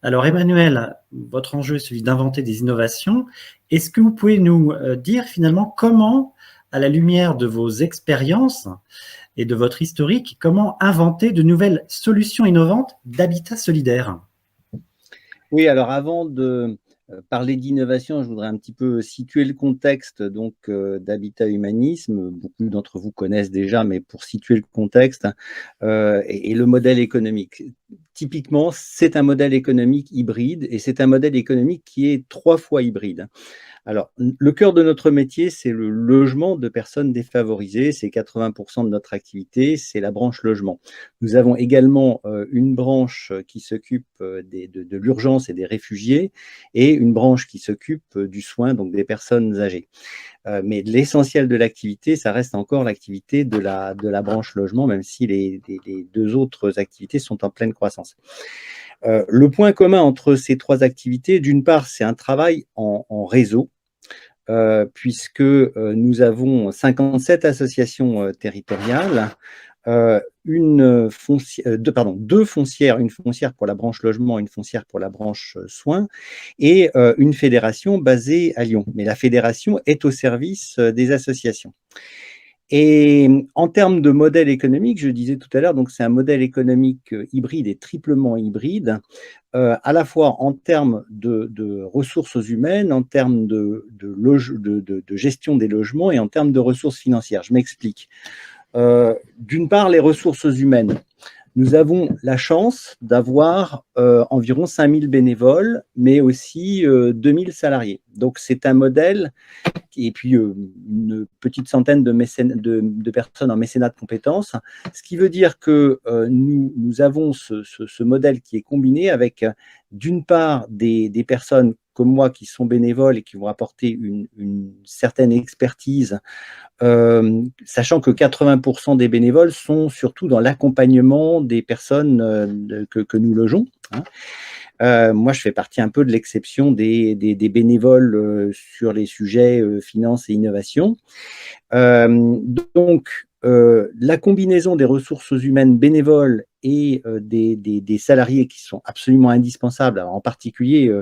Alors Emmanuel, votre enjeu est celui d'inventer des innovations. Est-ce que vous pouvez nous dire finalement comment, à la lumière de vos expériences et de votre historique, comment inventer de nouvelles solutions innovantes d'habitat solidaire? Oui, alors avant de parler d'innovation, je voudrais un petit peu situer le contexte donc d'Habitat Humanisme. Beaucoup d'entre vous connaissent déjà, mais pour situer le contexte et le modèle économique. Typiquement, c'est un modèle économique hybride et c'est un modèle économique qui est 3 fois hybride. Alors, le cœur de notre métier, c'est le logement de personnes défavorisées. C'est 80% de notre activité, c'est la branche logement. Nous avons également une branche qui s'occupe de l'urgence et des réfugiés et une branche qui s'occupe du soin, donc des personnes âgées. Mais l'essentiel de l'activité, ça reste encore l'activité de la branche logement, même si les deux autres activités sont en pleine croissance. Le point commun entre ces 3 activités, d'une part, c'est un travail en réseau, puisque nous avons 57 associations territoriales, deux foncières, une foncière pour la branche logement, une foncière pour la branche soins, et une fédération basée à Lyon. Mais la fédération est au service des associations. Et en termes de modèle économique, je disais tout à l'heure, donc c'est un modèle économique hybride et triplement hybride, à la fois en termes de ressources humaines, en termes de gestion des logements et en termes de ressources financières. Je m'explique. D'une part, les ressources humaines. Nous avons la chance d'avoir environ 5000 bénévoles, mais aussi 2000 salariés. Donc, c'est un modèle, et puis une petite centaine de personnes en mécénat de compétences, ce qui veut dire que nous avons ce modèle qui est combiné avec, d'une part, des personnes comme moi qui sont bénévoles et qui vont apporter une certaine expertise, sachant que 80% des bénévoles sont surtout dans l'accompagnement des personnes que nous logeons, hein. Moi, je fais partie un peu de l'exception des bénévoles sur les sujets finance et innovation. Donc, la combinaison des ressources humaines bénévoles et des salariés qui sont absolument indispensables, en particulier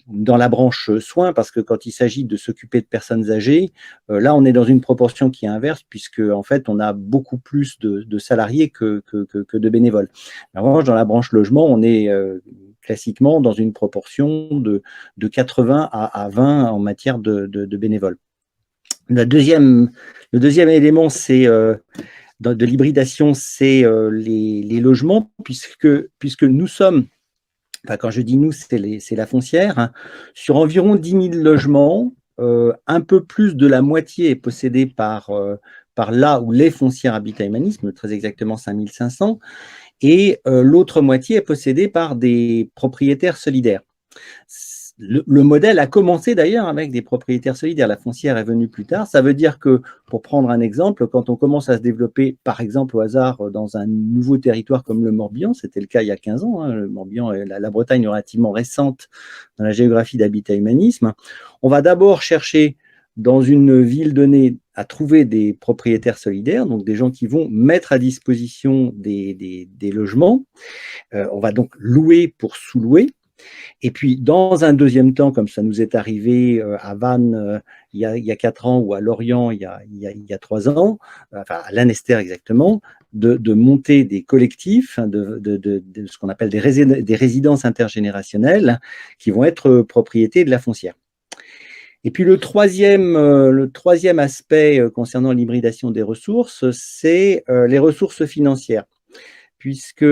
dans la branche soins, parce que quand il s'agit de s'occuper de personnes âgées, là, on est dans une proportion qui est inverse, puisque en fait, on a beaucoup plus de salariés que de bénévoles. En revanche, dans la branche logement, on est classiquement dans une proportion de 80 à 20 en matière de bénévoles. Le deuxième élément, c'est de l'hybridation, c'est les logements, puisque nous sommes, enfin, quand je dis nous, c'est la foncière, hein, sur environ 10 000 logements, un peu plus de la moitié est possédée par là où les foncières Habitat Humanisme, très exactement 5500, et l'autre moitié est possédée par des propriétaires solidaires. Le modèle a commencé d'ailleurs avec des propriétaires solidaires. La foncière est venue plus tard. Ça veut dire que, pour prendre un exemple, quand on commence à se développer, par exemple au hasard, dans un nouveau territoire comme le Morbihan, c'était le cas il y a 15 ans, hein, le Morbihan, la Bretagne est relativement récente dans la géographie d'Habitat Humanisme, on va d'abord chercher dans une ville donnée à trouver des propriétaires solidaires, donc des gens qui vont mettre à disposition des logements. On va donc louer pour sous-louer. Et puis, dans un deuxième temps, comme ça nous est arrivé à Vannes il y a 4 ans ou à Lorient il y a 3 ans, enfin à Lanester exactement, de monter des collectifs, hein, de ce qu'on appelle des résidences intergénérationnelles qui vont être propriété de la foncière. Et puis le troisième aspect concernant l'hybridation des ressources, c'est les ressources financières, puisque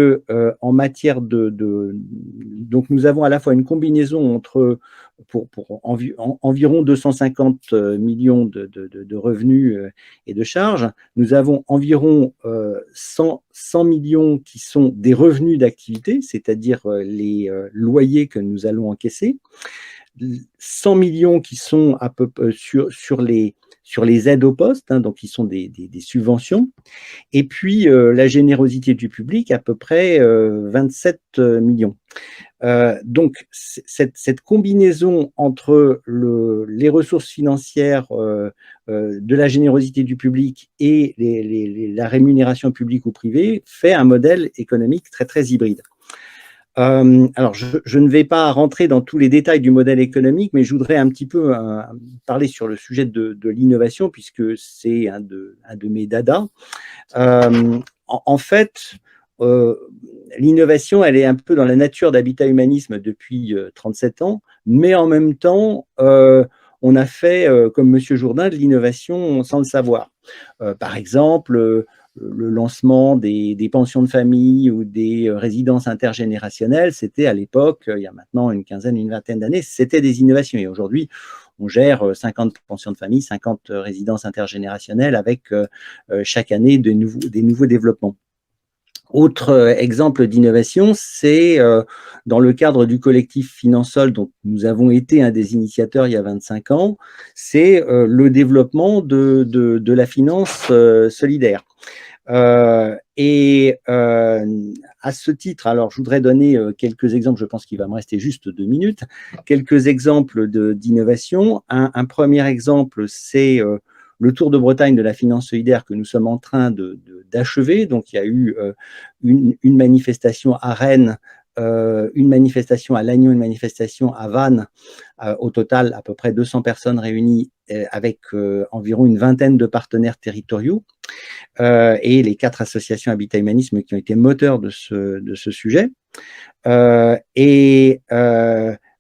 en matière donc nous avons à la fois une combinaison entre, pour environ 250 millions de revenus et de charges, nous avons environ 100 millions qui sont des revenus d'activité, c'est-à-dire les loyers que nous allons encaisser, 100 millions qui sont à peu sur les aides au poste, hein, donc qui sont des subventions, et puis la générosité du public, à peu près 27 millions. Donc, cette combinaison entre les ressources financières de la générosité du public et la rémunération publique ou privée fait un modèle économique très, très hybride. Alors, je ne vais pas rentrer dans tous les détails du modèle économique, mais je voudrais un petit peu parler sur le sujet de l'innovation, puisque c'est un de mes dadas. En fait, l'innovation, elle est un peu dans la nature d'Habitat Humanisme depuis 37 ans, mais en même temps, on a fait, comme Monsieur Jourdain, de l'innovation sans le savoir. Par exemple, le lancement des pensions de famille ou des résidences intergénérationnelles, c'était à l'époque, il y a maintenant une quinzaine, une vingtaine d'années, c'était des innovations. Et aujourd'hui, on gère 50 pensions de famille, 50 résidences intergénérationnelles avec chaque année des nouveaux développements. Autre exemple d'innovation, c'est dans le cadre du collectif Finansol, dont nous avons été un des initiateurs il y a 25 ans, c'est le développement de la finance solidaire. À ce titre, alors je voudrais donner quelques exemples, je pense qu'il va me rester juste 2 minutes, quelques exemples d'innovation. Un premier exemple, c'est le Tour de Bretagne de la finance solidaire que nous sommes en train d'achever. Donc, il y a eu une manifestation à Rennes, une manifestation à Lannion, une manifestation à Vannes. Au total, à peu près 200 personnes réunies avec environ une vingtaine de partenaires territoriaux et les 4 associations Habitat Humanisme qui ont été moteurs de ce sujet.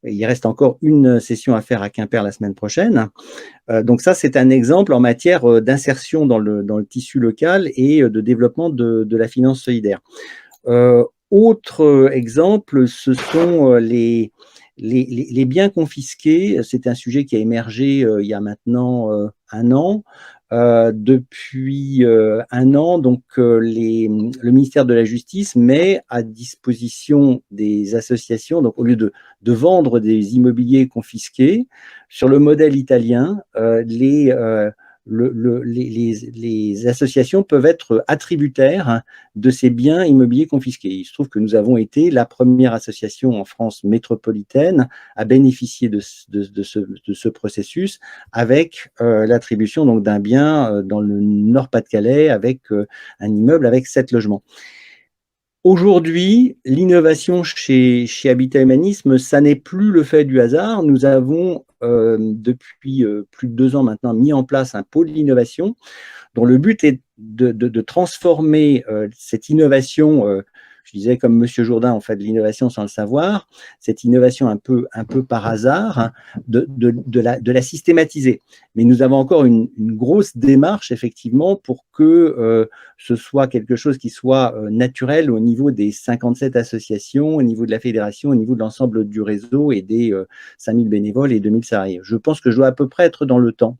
Il reste encore une session à faire à Quimper la semaine prochaine. Donc ça, c'est un exemple en matière d'insertion dans le tissu local et de développement de la finance solidaire. Autre exemple, ce sont les biens confisqués. C'est un sujet qui a émergé il y a maintenant 1 an. Depuis 1 an, donc le ministère de la Justice met à disposition des associations, donc au lieu de vendre des immobiliers confisqués, sur le modèle italien, les associations peuvent être attributaires de ces biens immobiliers confisqués. Il se trouve que nous avons été la première association en France métropolitaine à bénéficier de ce processus avec l'attribution donc d'un bien dans le Nord-Pas-de-Calais avec un immeuble avec 7 logements. Aujourd'hui, l'innovation chez Habitat Humanisme, ça n'est plus le fait du hasard. Nous avons, depuis plus de 2 ans maintenant, mis en place un pôle d'innovation dont le but est de transformer cette innovation, je disais comme Monsieur Jourdain, on fait de l'innovation sans le savoir, cette innovation un peu par hasard, hein, de la systématiser. Mais nous avons encore une grosse démarche, effectivement, pour que ce soit quelque chose qui soit naturel au niveau des 57 associations, au niveau de la fédération, au niveau de l'ensemble du réseau et des 5000 bénévoles et 2000 salariés. Je pense que je dois à peu près être dans le temps.